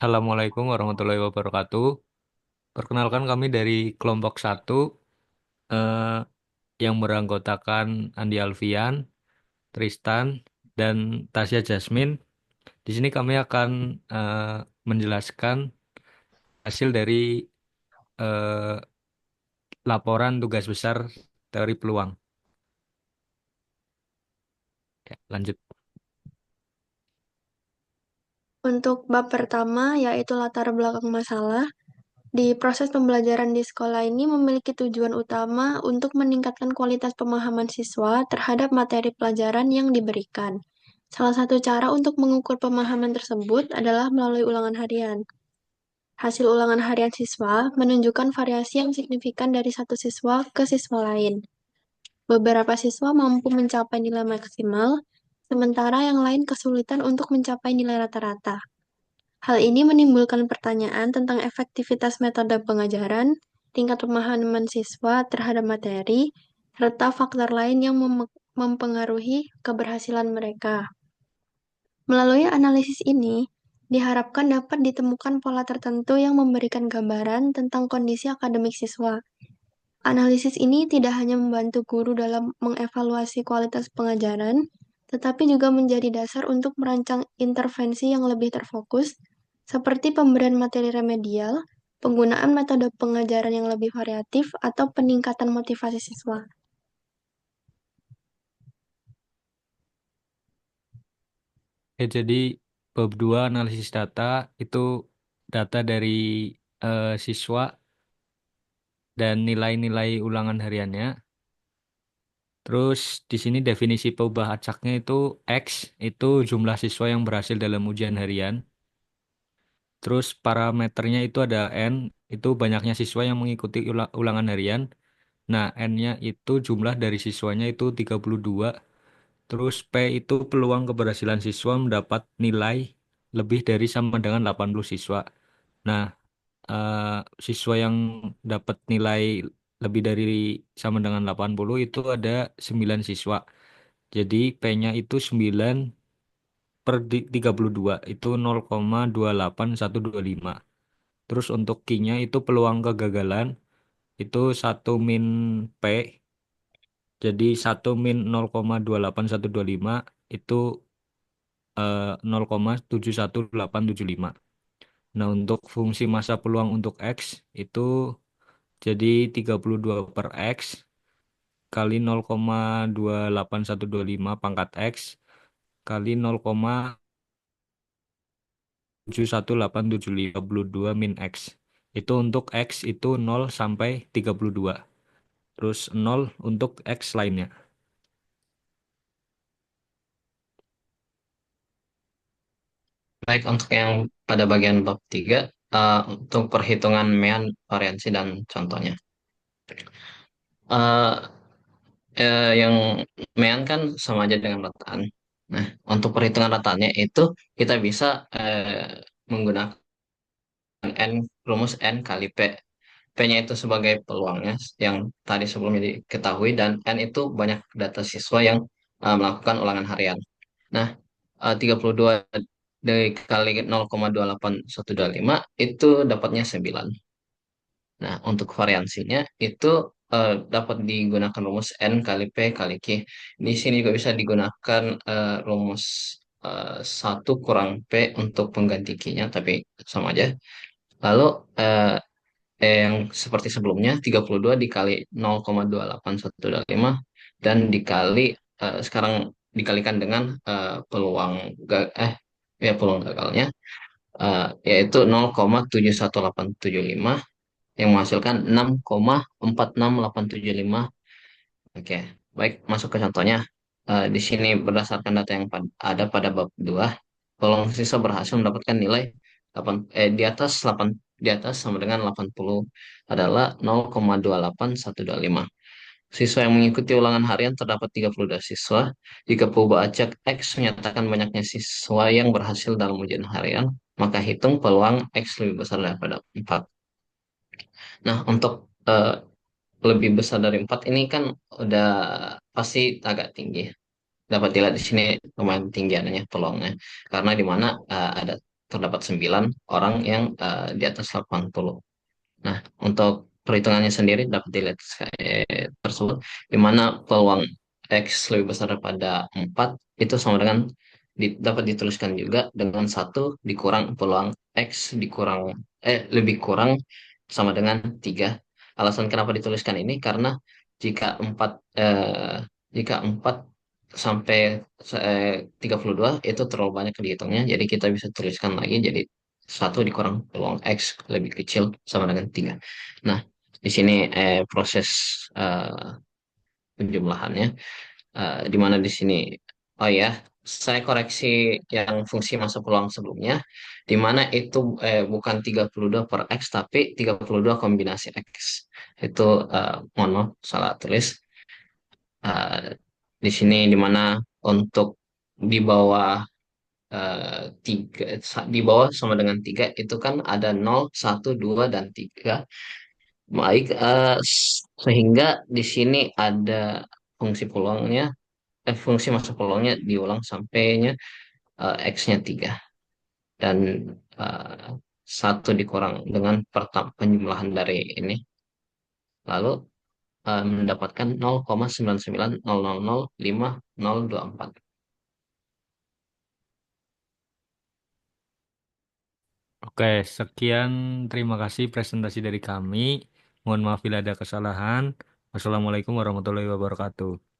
Assalamualaikum warahmatullahi wabarakatuh. Perkenalkan kami dari kelompok satu eh, yang beranggotakan Andi Alfian, Tristan, dan Tasya Jasmine. Di sini kami akan eh, menjelaskan hasil dari eh, laporan tugas besar teori peluang. Ya, lanjut. Untuk bab pertama, yaitu latar belakang masalah, di proses pembelajaran di sekolah ini memiliki tujuan utama untuk meningkatkan kualitas pemahaman siswa terhadap materi pelajaran yang diberikan. Salah satu cara untuk mengukur pemahaman tersebut adalah melalui ulangan harian. Hasil ulangan harian siswa menunjukkan variasi yang signifikan dari satu siswa ke siswa lain. Beberapa siswa mampu mencapai nilai maksimal, sementara yang lain kesulitan untuk mencapai nilai rata-rata. Hal ini menimbulkan pertanyaan tentang efektivitas metode pengajaran, tingkat pemahaman siswa terhadap materi, serta faktor lain yang mempengaruhi keberhasilan mereka. Melalui analisis ini, diharapkan dapat ditemukan pola tertentu yang memberikan gambaran tentang kondisi akademik siswa. Analisis ini tidak hanya membantu guru dalam mengevaluasi kualitas pengajaran, tetapi juga menjadi dasar untuk merancang intervensi yang lebih terfokus, seperti pemberian materi remedial, penggunaan metode pengajaran yang lebih variatif, atau peningkatan motivasi siswa. Jadi bab 2 analisis data itu data dari siswa dan nilai-nilai ulangan hariannya. Terus di sini definisi peubah acaknya itu X itu jumlah siswa yang berhasil dalam ujian harian. Terus parameternya itu ada N, itu banyaknya siswa yang mengikuti ulangan harian. Nah, N-nya itu jumlah dari siswanya itu 32. Terus P itu peluang keberhasilan siswa mendapat nilai lebih dari sama dengan 80 siswa. Nah, eh, siswa yang dapat nilai lebih dari sama dengan 80 itu ada 9 siswa. Jadi P-nya itu 9 per 32 itu 0,28125. Terus untuk Q-nya itu peluang kegagalan itu satu min P. Jadi satu min 0,28125 itu 0,71875. Nah, untuk fungsi massa peluang untuk X itu jadi 32 per X kali 0,28125 pangkat X kali 0,71875 min X. Itu untuk X itu 0 sampai 32. Terus 0 untuk X lainnya. Baik, untuk yang pada bagian bab 3, untuk perhitungan mean, variansi, dan contohnya. Eh, yang mean kan sama aja dengan rataan. Nah, untuk perhitungan rataannya itu kita bisa menggunakan N, rumus N kali P. P-nya itu sebagai peluangnya yang tadi sebelumnya diketahui, dan N itu banyak data siswa yang melakukan ulangan harian. Nah, 32 dikali 0,28125 itu dapatnya 9. Nah, untuk variansinya itu dapat digunakan rumus N kali P kali Q. Di sini juga bisa digunakan rumus 1 kurang P untuk pengganti Q-nya, tapi sama aja. Lalu eh, yang seperti sebelumnya, 32 dikali 0,28125 dan dikali sekarang dikalikan dengan peluang peluang gagalnya, yaitu 0,71875 yang menghasilkan 6,46875. Oke, baik, masuk ke contohnya. Di sini berdasarkan data yang ada pada bab 2, peluang siswa berhasil mendapatkan nilai 8, di atas sama dengan 80 adalah 0,28125. Siswa yang mengikuti ulangan harian terdapat 32 siswa. Jika perubahan acak X menyatakan banyaknya siswa yang berhasil dalam ujian harian, maka hitung peluang X lebih besar daripada 4. Nah, untuk lebih besar dari 4 ini kan udah pasti agak tinggi. Dapat dilihat di sini lumayan tinggi adanya peluangnya. Karena di mana ada terdapat 9 orang yang di atas 80. Nah, untuk perhitungannya sendiri dapat dilihat tersebut, di mana peluang X lebih besar daripada 4 itu sama dengan dapat dituliskan juga dengan satu dikurang peluang X lebih kurang sama dengan 3. Alasan kenapa dituliskan ini karena jika 4 jika 4 sampai 32 itu terlalu banyak dihitungnya, jadi kita bisa tuliskan lagi jadi satu dikurang peluang X lebih kecil sama dengan 3. Nah, di sini proses eh, penjumlahannya, di mana di sini, oh ya, saya koreksi yang fungsi masa peluang sebelumnya, di mana itu bukan 32 per X, tapi 32 kombinasi X. Itu, mohon maaf, salah tulis. Eh, di sini di mana untuk di bawah tiga di bawah sama dengan 3 itu kan ada 0, 1, 2 dan 3. Baik, sehingga di sini ada fungsi peluangnya, fungsi masa peluangnya diulang sampainya X-nya 3. Dan eh, satu dikurang dengan penjumlahan dari ini. Lalu mendapatkan 0,990005024. Oke, sekian terima kasih presentasi dari kami. Mohon maaf bila ada kesalahan. Wassalamualaikum warahmatullahi wabarakatuh.